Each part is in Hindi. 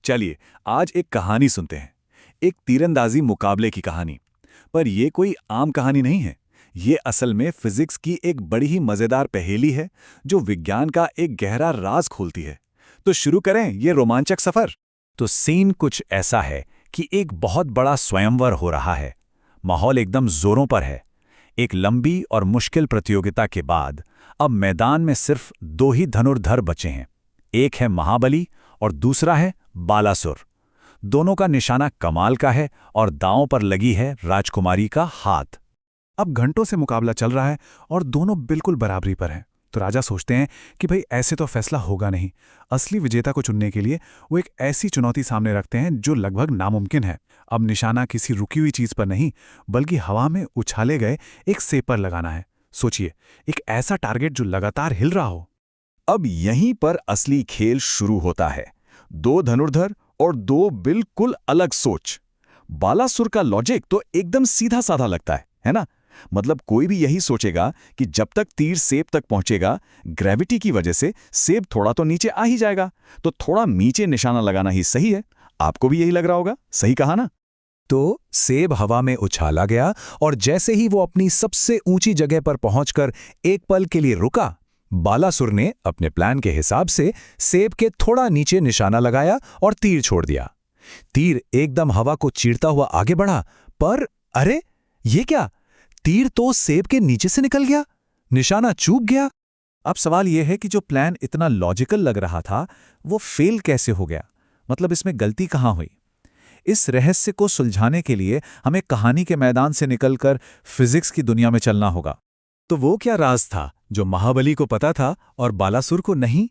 चलिए आज एक कहानी सुनते हैं। एक तीरंदाजी मुकाबले की कहानी। पर यह कोई आम कहानी नहीं है। ये असल में फिजिक्स की एक बड़ी ही मजेदार पहेली है जो विज्ञान का एक गहरा राज खोलती है। तो शुरू करें ये रोमांचक सफर। तो सीन कुछ ऐसा है कि एक बहुत बड़ा स्वयंवर हो रहा है। माहौल एकदम जोरों पर है। एक लंबी और मुश्किल प्रतियोगिता के बाद अब मैदान में सिर्फ दो ही धनुर्धर बचे हैं। एक है महाबली और दूसरा है बालासुर। दोनों का निशाना कमाल का है और दांव पर लगी है राजकुमारी का हाथ। अब घंटों से मुकाबला चल रहा है और दोनों बिल्कुल बराबरी पर हैं। तो राजा सोचते हैं कि भाई ऐसे तो फैसला होगा नहीं। असली विजेता को चुनने के लिए वो एक ऐसी चुनौती सामने रखते हैं जो लगभग नामुमकिन है। अब निशाना किसी रुकी हुई चीज पर नहीं बल्कि हवा में उछाले गए एक सेब पर लगाना है। सोचिए, एक ऐसा टारगेट जो लगातार हिल रहा हो। अब यहीं पर असली खेल शुरू होता है। दो धनुर्धर और दो बिल्कुल अलग सोच। बालासुर का लॉजिक तो एकदम सीधा साधा लगता है ना? मतलब कोई भी यही सोचेगा कि जब तक तीर सेब तक पहुंचेगा, ग्रेविटी की वजह से सेब थोड़ा तो नीचे आ ही जाएगा, तो थोड़ा नीचे निशाना लगाना ही सही है। आपको भी यही लग रहा होगा, सही कहा ना? तो सेब हवा में उछाला गया और जैसे ही वो अपनी सबसे ऊंची जगह पर पहुंचकर एक पल के लिए रुका, बालासुर ने अपने प्लान के हिसाब से सेब के थोड़ा नीचे निशाना लगाया और तीर छोड़ दिया। तीर एकदम हवा को चीरता हुआ आगे बढ़ा, पर अरे ये क्या? तीर तो सेब के नीचे से निकल गया, निशाना चूक गया। अब सवाल यह है कि जो प्लान इतना लॉजिकल लग रहा था वो फेल कैसे हो गया? मतलब इसमें गलती कहाँ हुई? इस रहस्य को सुलझाने के लिए हमें कहानी के मैदान से निकलकर फिजिक्स की दुनिया में चलना होगा। तो वो क्या राज था जो महाबली को पता था और बालासुर को नहीं?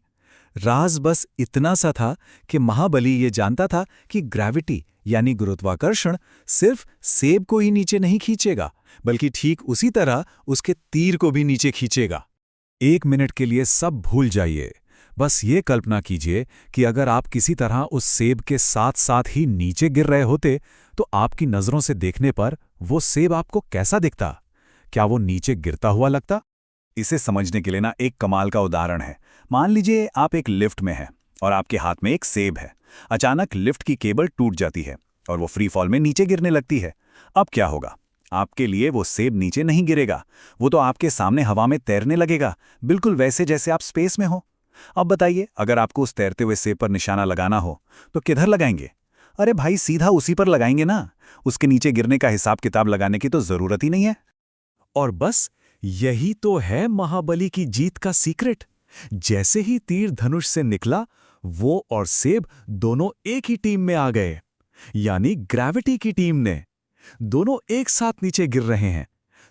राज बस इतना सा था कि महाबली ये जानता था कि ग्रेविटी यानी गुरुत्वाकर्षण सिर्फ सेब को ही नीचे नहीं खींचेगा, बल्कि ठीक उसी तरह उसके तीर को भी नीचे खींचेगा। एक मिनट के लिए सब भूल जाइए। बस ये कल्पना कीजिए कि अगर आप किसी तरह उस सेब के साथ साथ ही नीचे गिर रहे होते, तो आपकी नजरों से देखने पर वो सेब आपको कैसा दिखता? क्या वो नीचे गिरता हुआ लगता? इसे समझने के लिए ना एक कमाल का उदाहरण है। मान लीजिए आप एक लिफ्ट में हैं और आपके हाथ में एक सेब है। अचानक लिफ्ट की केबल टूट जाती है और वो फ्री फॉल में नीचे गिरने लगती है। अब क्या होगा? आपके लिए वो सेब नीचे नहीं गिरेगा, वो तो आपके सामने हवा में तैरने लगेगा, बिल्कुल वैसे जैसे आप स्पेस में हो। अब बताइए, अगर आपको उस तैरते हुए सेब पर निशाना लगाना हो तो किधर लगाएंगे? अरे भाई, सीधा उसी पर लगाएंगे ना। उसके नीचे गिरने का हिसाब किताब लगाने की तो जरूरत ही नहीं है। और बस यही तो है महाबली की जीत का सीक्रेट। जैसे ही तीर धनुष से निकला, वो और सेब दोनों एक ही टीम में आ गए, यानी ग्रेविटी की टीम ने। दोनों एक साथ नीचे गिर रहे हैं,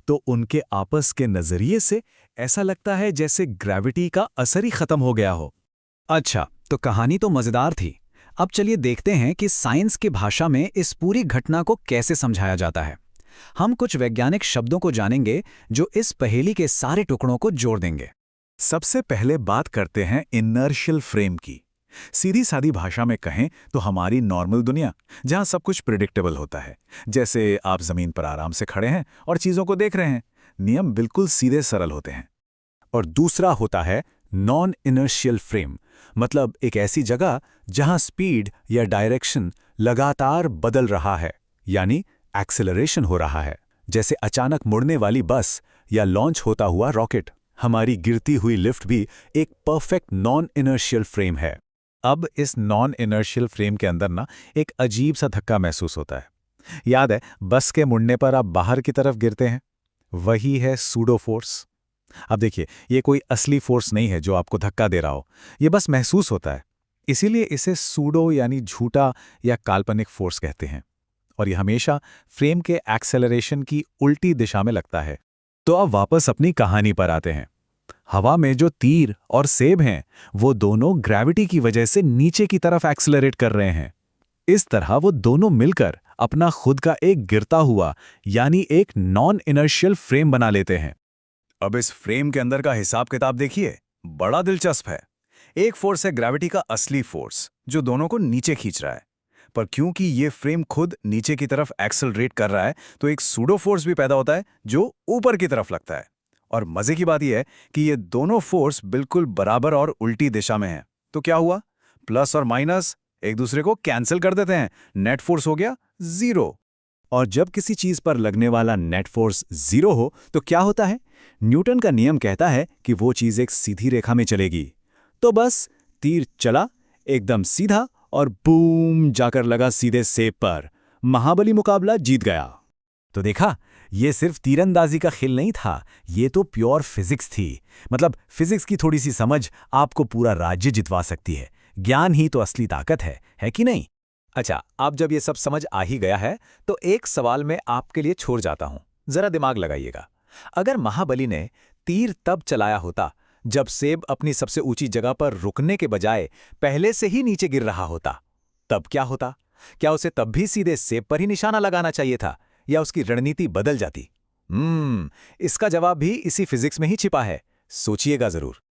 तो उनके आपस के नजरिए से ऐसा लगता है जैसे ग्रेविटी का असर ही खत्म हो गया हो। अच्छा, तो कहानी तो मजेदार थी। अब चलिए देखते हैं कि साइंस की भाषा में इस पूरी घटना को कैसे समझाया जाता है। हम कुछ वैज्ञानिक शब्दों को जानेंगे जो इस पहेली के सारे टुकड़ों को जोड़ देंगे। सबसे पहले बात करते हैं इनर्शियल फ्रेम की। सीधी सादी भाषा में कहें तो हमारी नॉर्मल दुनिया, जहां सब कुछ प्रिडिक्टेबल होता है। जैसे आप जमीन पर आराम से खड़े हैं और चीजों को देख रहे हैं। नियम बिल्कुल सीधे सरल होते हैं। और दूसरा होता है नॉन इनर्शियल फ्रेम, मतलब एक ऐसी जगह जहां स्पीड या डायरेक्शन लगातार बदल रहा है, यानी एक्सेलरेशन हो रहा है। जैसे अचानक मुड़ने वाली बस या लॉन्च होता हुआ रॉकेट। हमारी गिरती हुई लिफ्ट भी एक परफेक्ट नॉन इनर्शियल फ्रेम है। अब इस नॉन इनर्शियल फ्रेम के अंदर ना एक अजीब सा धक्का महसूस होता है। याद है, बस के मुड़ने पर आप बाहर की तरफ गिरते हैं, वही है सूडो फोर्स। अब देखिए, ये कोई असली फोर्स नहीं है जो आपको धक्का दे रहा हो, ये बस महसूस होता है। इसीलिए इसे सूडो यानी झूठा या काल्पनिक फोर्स कहते हैं, और ये हमेशा फ्रेम के एक्सेलरेशन की उल्टी दिशा में लगता है। तो अब वापस अपनी कहानी पर आते हैं। हवा में जो तीर और सेब हैं, वो दोनों ग्रेविटी की वजह से नीचे की तरफ एक्सेलरेट कर रहे हैं। इस तरह वो दोनों मिलकर अपना खुद का एक गिरता हुआ यानी एक नॉन इनर्शियल फ्रेम बना लेते हैं। अब इस फ्रेम के अंदर का हिसाब किताब देखिए, बड़ा दिलचस्प है। एक फोर्स है ग्रेविटी का असली फोर्स जो दोनों को नीचे खींच रहा है, पर क्योंकि ये फ्रेम खुद नीचे की तरफ एक्सेलरेट कर रहा है, तो एक सूडो फोर्स भी पैदा होता है जो ऊपर की तरफ लगता है। और मजे की बात यह है कि ये दोनों फोर्स बिल्कुल बराबर और उल्टी दिशा में हैं। तो क्या हुआ? प्लस और माइनस एक दूसरे को कैंसिल कर देते हैं, नेट फोर्स हो गया 0। और जब किसी चीज पर लगने वाला नेट फोर्स 0 हो तो क्या होता है? न्यूटन का नियम कहता है कि वो चीज एक सीधी रेखा में चलेगी। तो बस तीर चला एकदम सीधा और बूम जाकर लगा सीधे सेब पर। महाबली मुकाबला जीत गया। तो देखा, ये सिर्फ तीरंदाजी का खेल नहीं था, ये तो प्योर फिजिक्स थी। मतलब फिजिक्स की थोड़ी सी समझ आपको पूरा राज्य जितवा सकती है। ज्ञान ही तो असली ताकत है कि नहीं? अच्छा, आप जब ये सब समझ आ ही गया है तो एक सवाल मैं आपके लिए छोड़ जाता हूं, जरा दिमाग लगाइएगा। अगर महाबली ने तीर तब चलाया होता जब सेब अपनी सबसे ऊंची जगह पर रुकने के बजाय पहले से ही नीचे गिर रहा होता, तब क्या होता? क्या उसे तब भी सीधे सेब पर ही निशाना लगाना चाहिए था, या उसकी रणनीति बदल जाती? इसका जवाब भी इसी फिजिक्स में ही छिपा है। सोचिएगा जरूर।